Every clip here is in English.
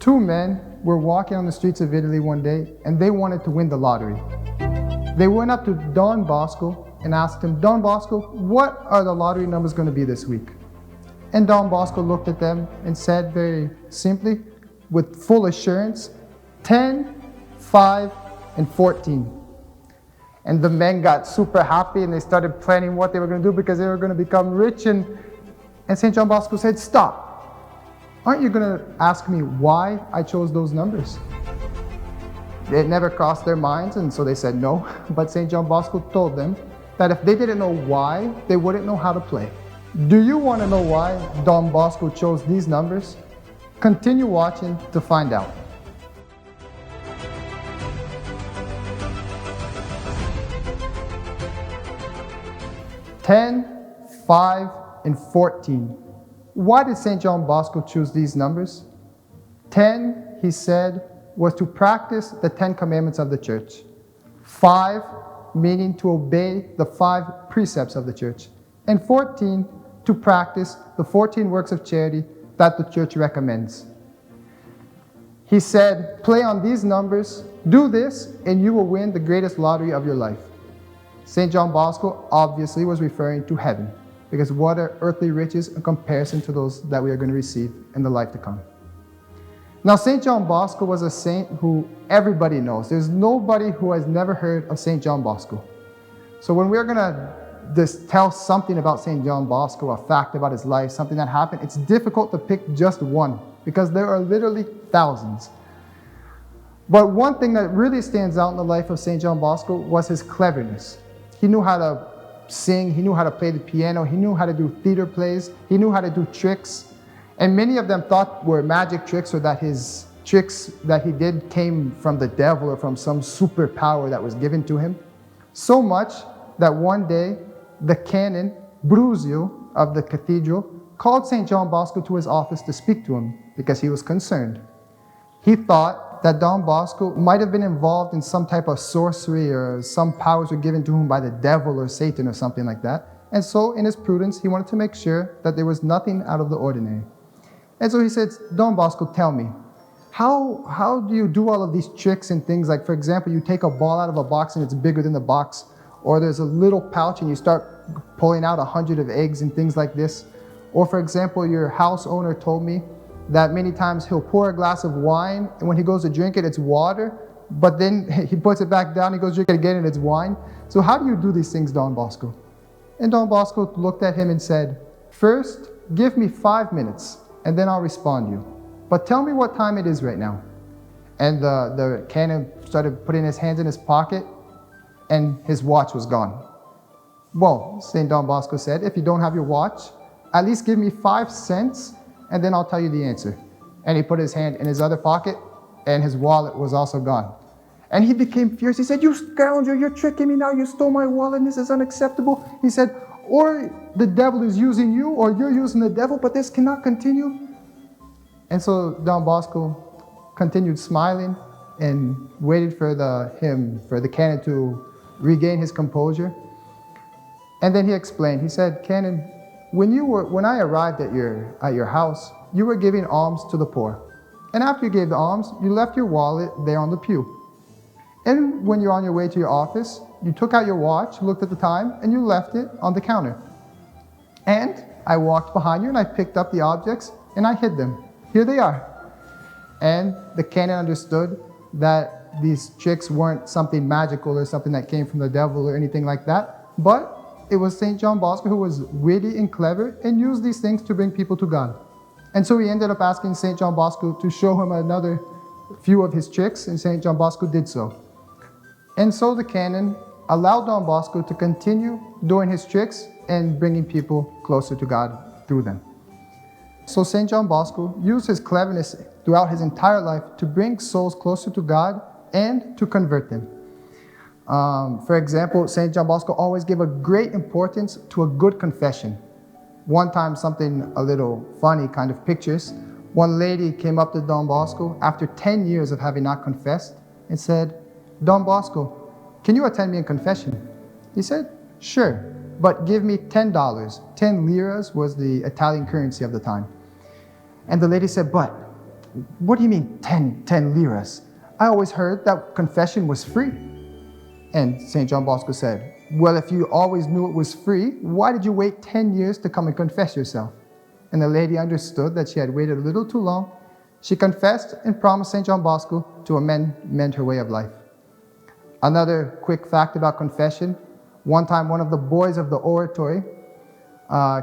Two men were walking on the streets of Italy one day, and they wanted to win the lottery. They went up to Don Bosco and asked him, Don Bosco, what are the lottery numbers going to be this week? And Don Bosco looked at them and said very simply, with full assurance, 10, 5, and 14. And the men got super happy and they started planning what they were going to do because they were going to become rich. And St. John Bosco said, stop. Aren't you going to ask me why I chose those numbers? It never crossed their minds, and so they said no. But St. John Bosco told them that if they didn't know why, they wouldn't know how to play. Do you want to know why Don Bosco chose these numbers? Continue watching to find out. "10, 5, and 14. Why did St. John Bosco choose these numbers? 10, he said, was to practice the 10 commandments of the church. 5, meaning to obey the 5 precepts of the church. And 14, to practice the 14 works of charity that the church recommends. He said, play on these numbers, do this, and you will win the greatest lottery of your life. St. John Bosco obviously was referring to heaven, because what are earthly riches in comparison to those that we are going to receive in the life to come? Now, St. John Bosco was a saint who everybody knows. There's nobody who has never heard of St. John Bosco. So when we're going to just tell something about St. John Bosco, a fact about his life, something that happened, it's difficult to pick just one, because there are literally thousands. But one thing that really stands out in the life of St. John Bosco was his cleverness. He knew how to sing, he knew how to play the piano, he knew how to do theater plays, he knew how to do tricks. And many of them thought were magic tricks, or that his tricks that he did came from the devil or from some superpower that was given to him. So much that one day, the canon, Bruzio of the cathedral, called St. John Bosco to his office to speak to him because he was concerned. He thought that Don Bosco might have been involved in some type of sorcery, or some powers were given to him by the devil or Satan or something like that. And so in his prudence, he wanted to make sure that there was nothing out of the ordinary. And so he said, Don Bosco, tell me, how do you do all of these tricks and things? Like, for example, you take a ball out of a box and it's bigger than the box, or there's a little pouch and you start pulling out 100 of eggs and things like this. Or for example, your house owner told me that many times he'll pour a glass of wine, and when he goes to drink it, it's water, but then he puts it back down, he goes to drink it again, and it's wine. So how do you do these things, Don Bosco? And Don Bosco looked at him and said, first, give me 5 minutes, and then I'll respond to you. But tell me what time it is right now. And the canon started putting his hands in his pocket, and his watch was gone. Well, St. Don Bosco said, if you don't have your watch, at least give me 5 cents, and then I'll tell you the answer. And he put his hand in his other pocket, and his wallet was also gone. And he became furious. He said, you scoundrel, you're tricking me now. You stole my wallet, and this is unacceptable. He said, or the devil is using you, or you're using the devil, but this cannot continue. And so Don Bosco continued smiling and waited for the canon to regain his composure. And then he explained. He said, Canon, when I arrived at your house, you were giving alms to the poor. And after you gave the alms, you left your wallet there on the pew. And when you're on your way to your office, you took out your watch, looked at the time, and you left it on the counter. And I walked behind you and I picked up the objects and I hid them. Here they are. And the canon understood that these tricks weren't something magical or something that came from the devil or anything like that, but it was St. John Bosco who was witty and clever and used these things to bring people to God. And so he ended up asking St. John Bosco to show him another few of his tricks, and St. John Bosco did so. And so the canon allowed Don Bosco to continue doing his tricks and bringing people closer to God through them. So St. John Bosco used his cleverness throughout his entire life to bring souls closer to God and to convert them. For example, St. John Bosco always gave a great importance to a good confession. One time, something a little funny kind of pictures, one lady came up to Don Bosco after 10 years of having not confessed and said, Don Bosco, can you attend me in confession? He said, sure, but give me $10. 10 liras was the Italian currency of the time. And the lady said, but what do you mean 10 liras? I always heard that confession was free. And St. John Bosco said, well, if you always knew it was free, why did you wait 10 years to come and confess yourself? And the lady understood that she had waited a little too long. She confessed and promised St. John Bosco to amend her way of life. Another quick fact about confession. One time, one of the boys of the oratory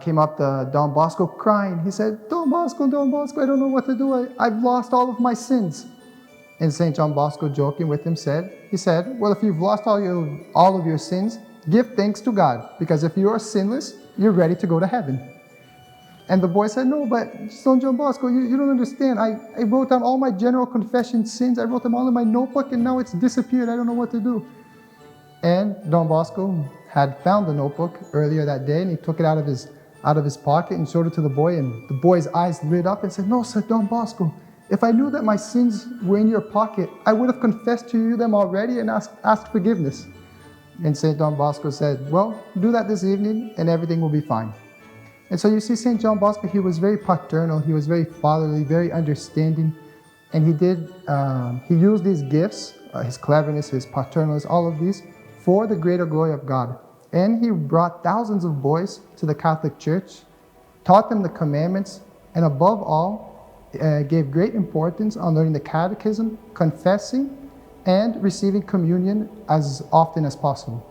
came up to Don Bosco crying. He said, Don Bosco, I don't know what to do. I've lost all of my sins. And St. John Bosco, joking with him, said, well, if you've lost all of your sins, give thanks to God, because if you are sinless, you're ready to go to heaven. And the boy said, no, but St. John Bosco, you don't understand. I wrote down all my general confession sins. I wrote them all in my notebook, and now it's disappeared. I don't know what to do. And Don Bosco had found the notebook earlier that day, and he took it out of his pocket and showed it to the boy, and the boy's eyes lit up and said, no, Sir Don Bosco, if I knew that my sins were in your pocket, I would have confessed to you them already and asked forgiveness. And St. Don Bosco said, well, do that this evening and everything will be fine. And so you see, St. John Bosco, he was very paternal, he was very fatherly, very understanding, and he used these gifts, his cleverness, his paternalism, all of these, for the greater glory of God. And he brought thousands of boys to the Catholic Church, taught them the commandments, and above all, gave great importance on learning the catechism, confessing, and receiving communion as often as possible.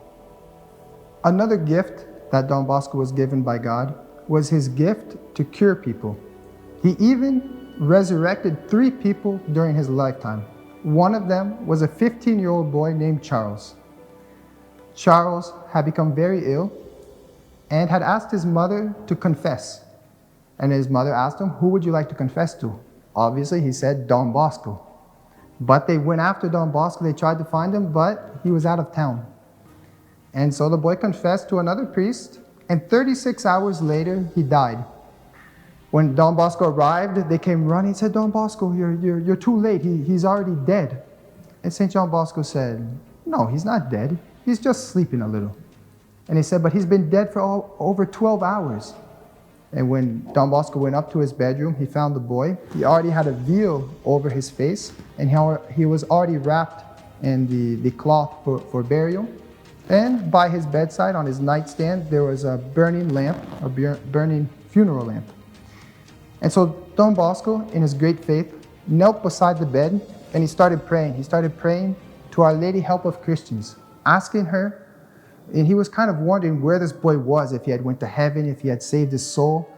Another gift that Don Bosco was given by God was his gift to cure people. He even resurrected 3 people during his lifetime. One of them was a 15-year-old boy named Charles. Charles had become very ill and had asked his mother to confess. And his mother asked him, who would you like to confess to? Obviously, he said, Don Bosco. But they went after Don Bosco. They tried to find him, but he was out of town. And so the boy confessed to another priest, and 36 hours later, he died. When Don Bosco arrived, they came running and said, Don Bosco, you're too late. He's already dead. And St. John Bosco said, no, he's not dead. He's just sleeping a little. And he said, but he's been dead for over 12 hours. And when Don Bosco went up to his bedroom, he found the boy. He already had a veil over his face, and he was already wrapped in the cloth for burial. And by his bedside, on his nightstand, there was a burning lamp, a burning funeral lamp. And so Don Bosco, in his great faith, knelt beside the bed, and he started praying. He started praying to Our Lady Help of Christians, asking her. And he was kind of wondering where this boy was, if he had went to heaven, if he had saved his soul.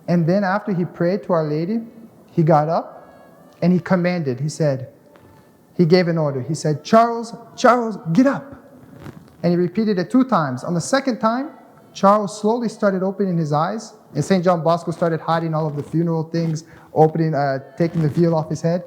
And then after he prayed to Our Lady, he got up and he commanded. He gave an order. He said, Charles, get up. And he repeated it 2 times. On the second time, Charles slowly started opening his eyes, and St. John Bosco started hiding all of the funeral things, taking the veil off his head.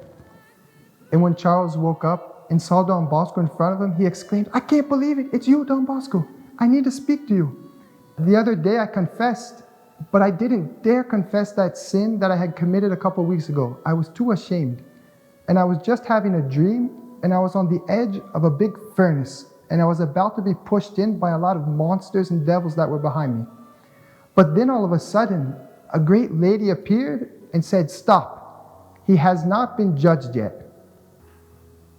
And when Charles woke up and saw Don Bosco in front of him, he exclaimed, I can't believe it. It's you, Don Bosco. I need to speak to you. The other day I confessed, but I didn't dare confess that sin that I had committed a couple weeks ago. I was too ashamed. And I was just having a dream, and I was on the edge of a big furnace, and I was about to be pushed in by a lot of monsters and devils that were behind me. But then all of a sudden, a great lady appeared and said, stop. He has not been judged yet.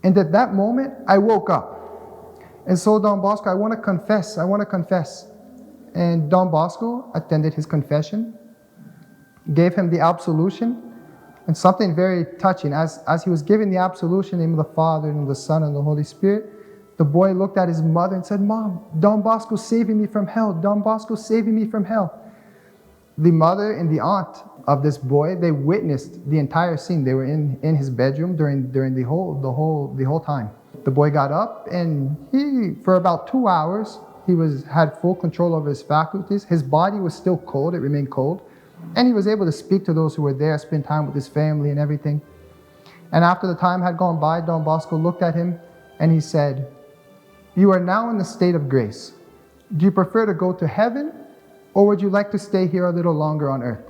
And at that moment, I woke up. And so, Don Bosco, I want to confess. And Don Bosco attended his confession, gave him the absolution, and something very touching. As he was giving the absolution in the name of the Father, and of the Son, and the Holy Spirit, the boy looked at his mother and said, Mom, Don Bosco saving me from hell. Don Bosco saving me from hell. The mother and the aunt of this boy, they witnessed the entire scene. They were in his bedroom during the whole time. The boy got up, and for about 2 hours, he had full control over his faculties. His body was still cold, it remained cold. And he was able to speak to those who were there, spend time with his family and everything. And after the time had gone by, Don Bosco looked at him and he said, you are now in the state of grace. Do you prefer to go to heaven, or would you like to stay here a little longer on earth?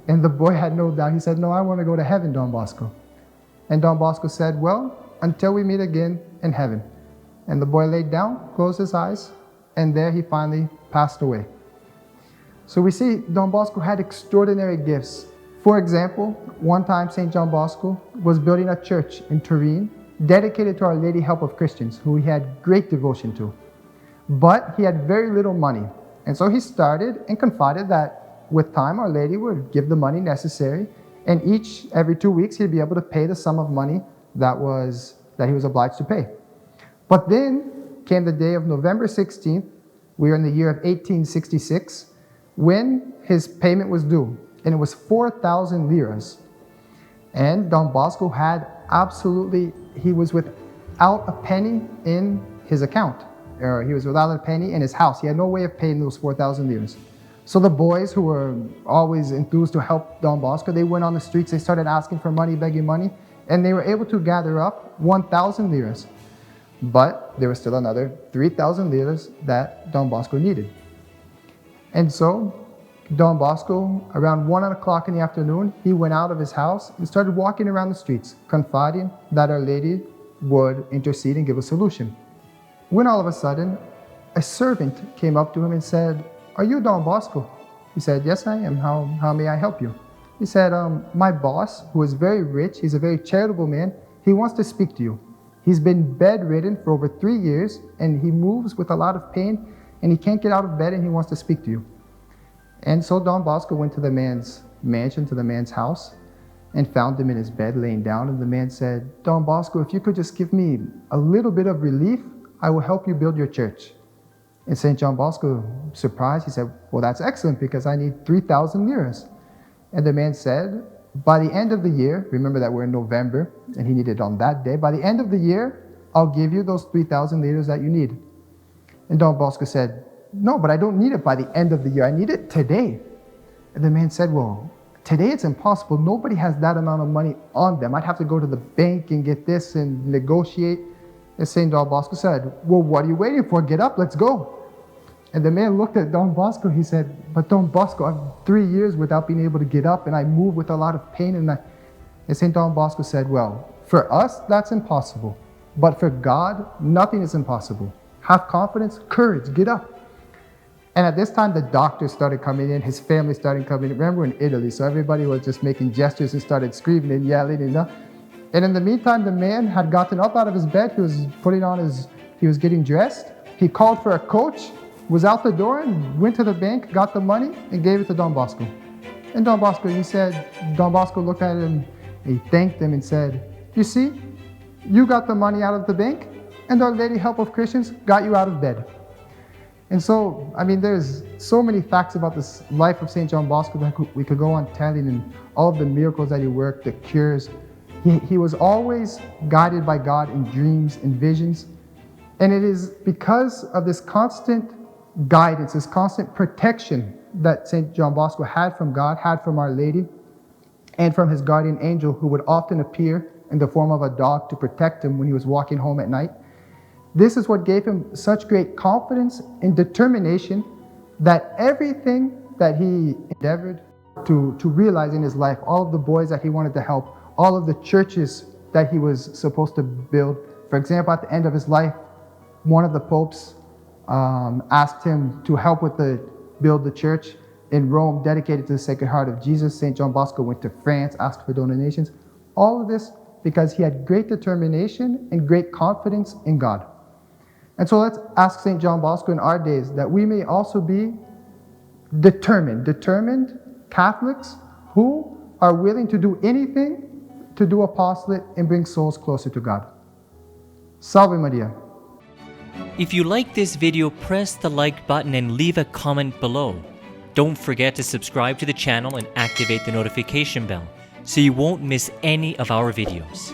And the boy had no doubt. He said, no, I want to go to heaven, Don Bosco. And Don Bosco said, well, until we meet again in heaven. And the boy laid down, closed his eyes, and there he finally passed away. So we see Don Bosco had extraordinary gifts For example, one time St. John Bosco was building a church in Turin dedicated to Our Lady Help of Christians, who he had great devotion to. But he had very little money, and so he started and confided that with time Our Lady would give the money necessary, and every 2 weeks he'd be able to pay the sum of money that he was obliged to pay. But then came the day of November 16th, we were in the year of 1866, when his payment was due, and it was 4,000 liras. And Don Bosco he was without a penny in his account, or he was without a penny in his house. He had no way of paying those 4,000 liras. So the boys, who were always enthused to help Don Bosco, they went on the streets, they started asking for money, begging money, and they were able to gather up 1,000 liras. But there was still another 3,000 liras that Don Bosco needed. And so Don Bosco, around 1 o'clock in the afternoon, he went out of his house and started walking around the streets, confiding that Our Lady would intercede and give a solution. When all of a sudden, a servant came up to him and said, "Are you Don Bosco?" He said, "Yes, I am. How may I help you?" He said, "My boss, who is very rich, he's a very charitable man, he wants to speak to you. He's been bedridden for over 3 years, and he moves with a lot of pain, and he can't get out of bed, and he wants to speak to you." And so Don Bosco went to the man's mansion, to the man's house, and found him in his bed laying down. And the man said, "Don Bosco, if you could just give me a little bit of relief, I will help you build your church." And St. John Bosco, surprised, he said, "Well, that's excellent, because I need 3,000 liras. And the man said, "By the end of the year," remember that we're in November, and he needed it on that day, "by the end of the year, I'll give you those 3,000 liras that you need." And Don Bosco said, "No, but I don't need it by the end of the year. I need it today." And the man said, "Well, today it's impossible. Nobody has that amount of money on them. I'd have to go to the bank and get this and negotiate." And St. Don Bosco said, "Well, what are you waiting for? Get up, let's go." And the man looked at Don Bosco. He said, "But Don Bosco, I'm 3 years without being able to get up, and I move with a lot of pain." And St. Don Bosco said, "Well, for us, that's impossible. But for God, nothing is impossible. Have confidence, courage, get up." And at this time, the doctors started coming in. His family started coming in. Remember, we're in Italy, so everybody was just making gestures and started screaming and yelling. And in the meantime, the man had gotten up out of his bed. He was getting dressed. He called for a coach, was out the door, and went to the bank, got the money, and gave it to Don Bosco. And Don Bosco looked at him, and he thanked him and said, "You see, you got the money out of the bank, and Our Lady Help of Christians got you out of bed." And so, there's so many facts about this life of St. John Bosco that we could go on telling, and all of the miracles that he worked, the cures. He was always guided by God in dreams and visions. And it is because of this constant guidance, this constant protection that St. John Bosco had from God, had from Our Lady, and from his guardian angel, who would often appear in the form of a dog to protect him when he was walking home at night. This is what gave him such great confidence and determination that everything that he endeavored to realize in his life, all of the boys that he wanted to help, all of the churches that he was supposed to build. For example, at the end of his life, one of the popes asked him to help build the church in Rome dedicated to the Sacred Heart of Jesus. St. John Bosco went to France, asked for donations. All of this because he had great determination and great confidence in God. And so let's ask St. John Bosco in our days that we may also be determined Catholics who are willing to do anything to do apostolate and bring souls closer to God. Salve Maria. If you like this video, press the like button and leave a comment below. Don't forget to subscribe to the channel and activate the notification bell so you won't miss any of our videos.